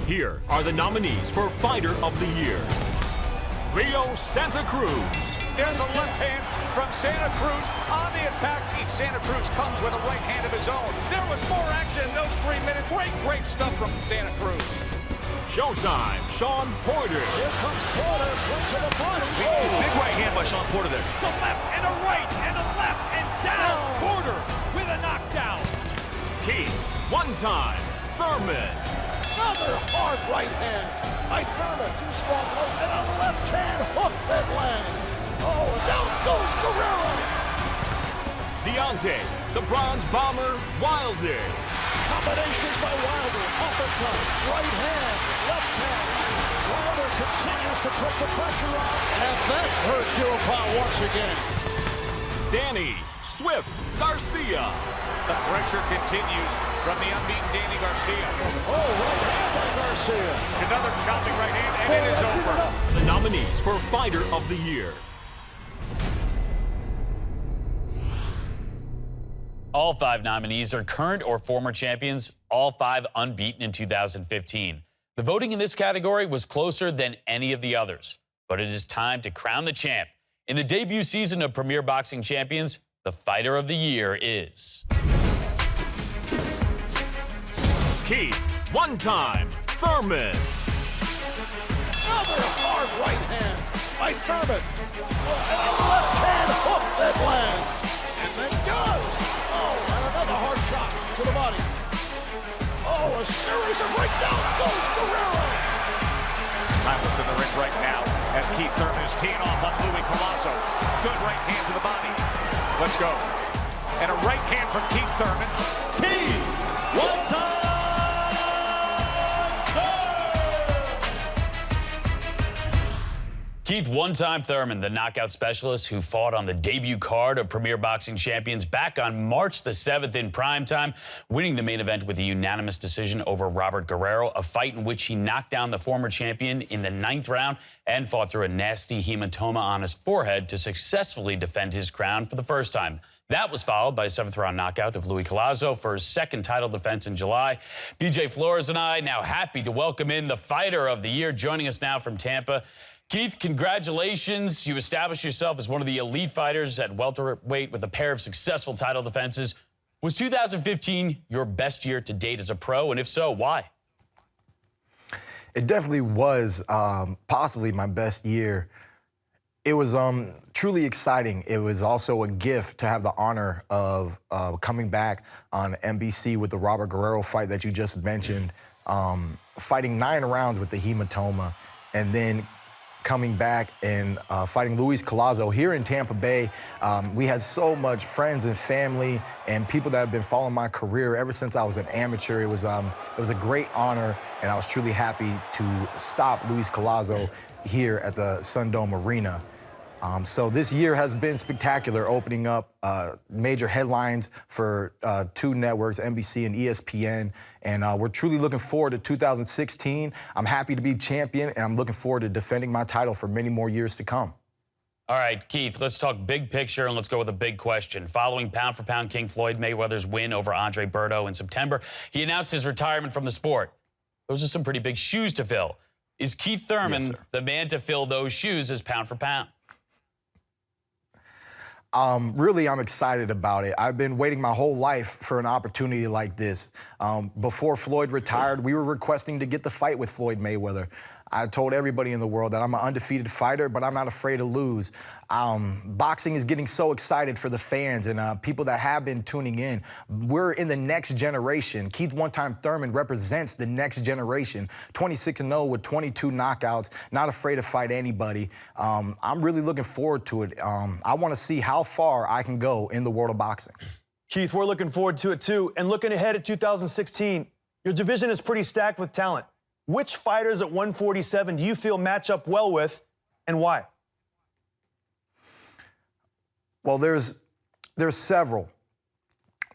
Here are the nominees for Fighter of the Year. Rio Santa Cruz. There's a left hand from Santa Cruz on the attack. Santa Cruz comes with a right hand of his own. There was more action in those 3 minutes. Great stuff from Santa Cruz. Showtime, Sean Porter. Here comes Porter, right to the body. Big right hand by Sean Porter there. It's a left and a right and a left and down. Porter with a knockdown. Keith, one-time, Thurman. Another hard right hand by Thurman. Too strong left and on the left hand hook that land. Oh, and down goes Guerrero. Deontay, the Bronze Bomber, Wilder. Combinations by Wilder. Uppercut, right hand, left hand. Wilder continues to put the pressure on. And that hurt Guerrero once again. Danny, Swift, Garcia. The pressure continues from the unbeaten Danny Garcia. Oh, right hand by Garcia. Another chopping right hand, and it is over. The nominees for Fighter of the Year. All 5 nominees are current or former champions, all 5 unbeaten in 2015. The voting in this category was closer than any of the others. But it is time to crown the champ. In the debut season of Premier Boxing Champions, the Fighter of the Year is... Keith, one-time, Thurman. Another hard right hand by Thurman. And a left hand hook that lands. And then does. Oh, and another hard shot to the body. Oh, a series of right down goes Guerrero. Timeless in the ring right now as Keith Thurman is teeing off on Collazo. Good right hand to the body. Let's go. And a right hand from Keith Thurman. Keith, one time. Keith one-time Thurman, the knockout specialist who fought on the debut card of Premier Boxing Champions back on March the 7th in primetime, winning the main event with a unanimous decision over Robert Guerrero, a fight in which he knocked down the former champion in the 9th round and fought through a nasty hematoma on his forehead to successfully defend his crown for the first time. That was followed by a 7th-round knockout of Collazo for his second title defense in July. BJ Flores and I now happy to welcome in the Fighter of the Year, joining us now from Tampa. Keith, congratulations. You established yourself as one of the elite fighters at welterweight with a pair of successful title defenses. Was 2015 your best year to date as a pro? And if so, why? It definitely was possibly my best year. It was truly exciting. It was also a gift to have the honor of coming back on NBC with the Robert Guerrero fight that you just mentioned, fighting 9 rounds with the hematoma, and then coming back and fighting Collazo here in Tampa Bay. We had so much friends and family and people that have been following my career ever since I was an amateur. It was a great honor, and I was truly happy to stop Collazo here at the Sundome Arena. So this year has been spectacular, opening up major headlines for 2 networks, NBC and ESPN, and we're truly looking forward to 2016. I'm happy to be champion, and I'm looking forward to defending my title for many more years to come. All right, Keith, let's talk big picture, and let's go with a big question. Following pound-for-pound King Floyd Mayweather's win over Andre Berto in September, he announced his retirement from the sport. Those are some pretty big shoes to fill. Is Keith Thurman the man to fill those shoes as pound-for-pound? Really, I'm excited about it. I've been waiting my whole life for an opportunity like this. Before Floyd retired, we were requesting to get the fight with Floyd Mayweather. I told everybody in the world that I'm an undefeated fighter, but I'm not afraid to lose. Boxing is getting so excited for the fans and people that have been tuning in. We're in the next generation. Keith one-time Thurman represents the next generation. 26-0 with 22 knockouts, not afraid to fight anybody. I'm really looking forward to it. I want to see how far I can go in the world of boxing. Keith, we're looking forward to it too. And looking ahead at 2016, your division is pretty stacked with talent. Which fighters at 147 do you feel match up well with, and why? Well, there's several.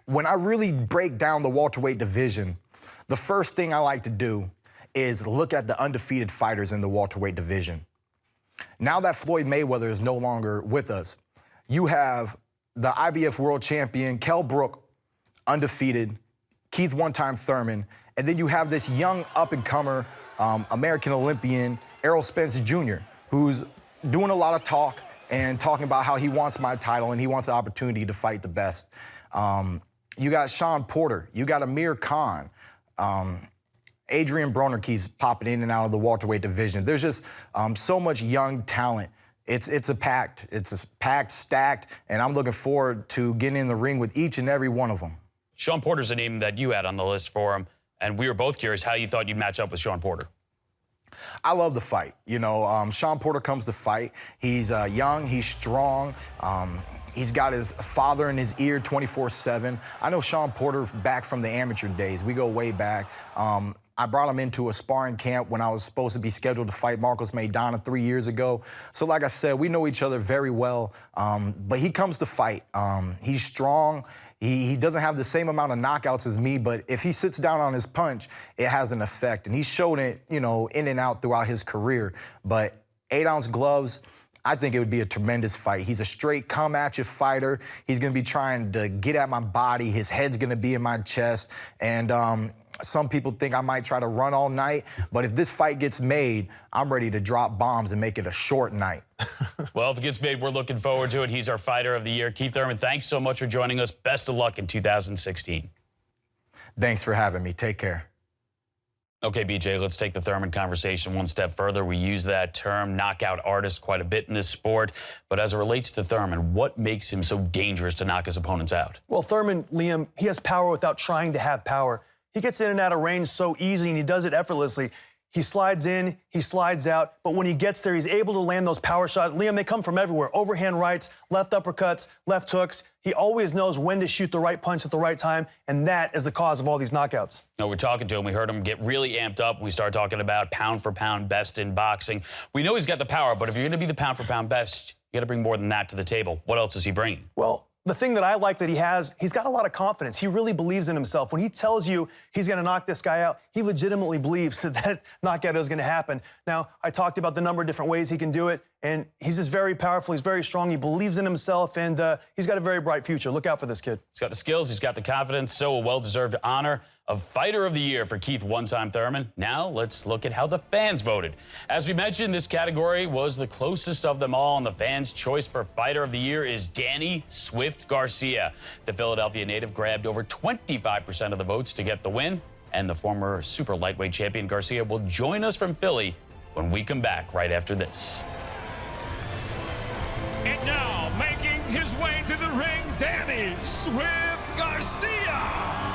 When I really break down the welterweight division, the first thing I like to do is look at the undefeated fighters in the welterweight division. Now that Floyd Mayweather is no longer with us, you have the IBF world champion, Kell Brook, undefeated, Keith one-time Thurman, And then you have this young up-and-comer American Olympian, Errol Spence Jr., who's doing a lot of talk and talking about how he wants my title and he wants the opportunity to fight the best. You got Sean Porter. You got Amir Khan. Adrian Broner keeps popping in and out of the welterweight division. There's just so much young talent. It's packed, stacked, and I'm looking forward to getting in the ring with each and every one of them. Sean Porter's a name that you had on the list for him, and we were both curious how you thought you'd match up with Sean Porter. I love the fight. You know, Sean Porter comes to fight. He's young, he's strong. He's got his father in his ear 24/7. I know Sean Porter back from the amateur days. We go way back. I brought him into a sparring camp when I was supposed to be scheduled to fight Marcos Maidana 3 years ago. So like I said, we know each other very well, but he comes to fight. He's strong. He doesn't have the same amount of knockouts as me, but if he sits down on his punch, it has an effect. And he's shown it, you know, in and out throughout his career. But 8-ounce gloves, I think it would be a tremendous fight. He's a straight come-at-you fighter. He's going to be trying to get at my body. His head's going to be in my chest. And some people think I might try to run all night, but if this fight gets made, I'm ready to drop bombs and make it a short night. Well, if it gets made, we're looking forward to it. He's our Fighter of the Year. Keith Thurman, thanks so much for joining us. Best of luck in 2016. Thanks for having me. Take care. Okay, BJ, let's take the Thurman conversation one step further. We use that term, knockout artist, quite a bit in this sport. But as it relates to Thurman, what makes him so dangerous to knock his opponents out? Well, Thurman, Liam, he has power without trying to have power. He gets in and out of range so easy, and he does it effortlessly. He slides in, he slides out, but when he gets there, he's able to land those power shots. Liam, they come from everywhere. Overhand rights, left uppercuts, left hooks. He always knows when to shoot the right punch at the right time, and that is the cause of all these knockouts. No, we're talking to him. We heard him get really amped up. We started talking about pound-for-pound best in boxing. We know he's got the power, but if you're going to be the pound-for-pound best, you got to bring more than that to the table. What else is he bringing? Well, the thing that I like that he has, he's got a lot of confidence. He really believes in himself. When he tells you he's going to knock this guy out, he legitimately believes that knockout is going to happen. Now, I talked about the number of different ways he can do it, and he's just very powerful. He's very strong. He believes in himself, and he's got a very bright future. Look out for this kid. He's got the skills. He's got the confidence. So a well-deserved honor of Fighter of the Year for Keith one-time Thurman. Now let's look at how the fans voted. As we mentioned, this category was the closest of them all, and the fans' choice for Fighter of the Year is Danny Swift Garcia. The Philadelphia native grabbed over 25% of the votes to get the win, and the former super lightweight champion Garcia will join us from Philly when we come back right after this. And now, making his way to the ring, Danny Swift Garcia.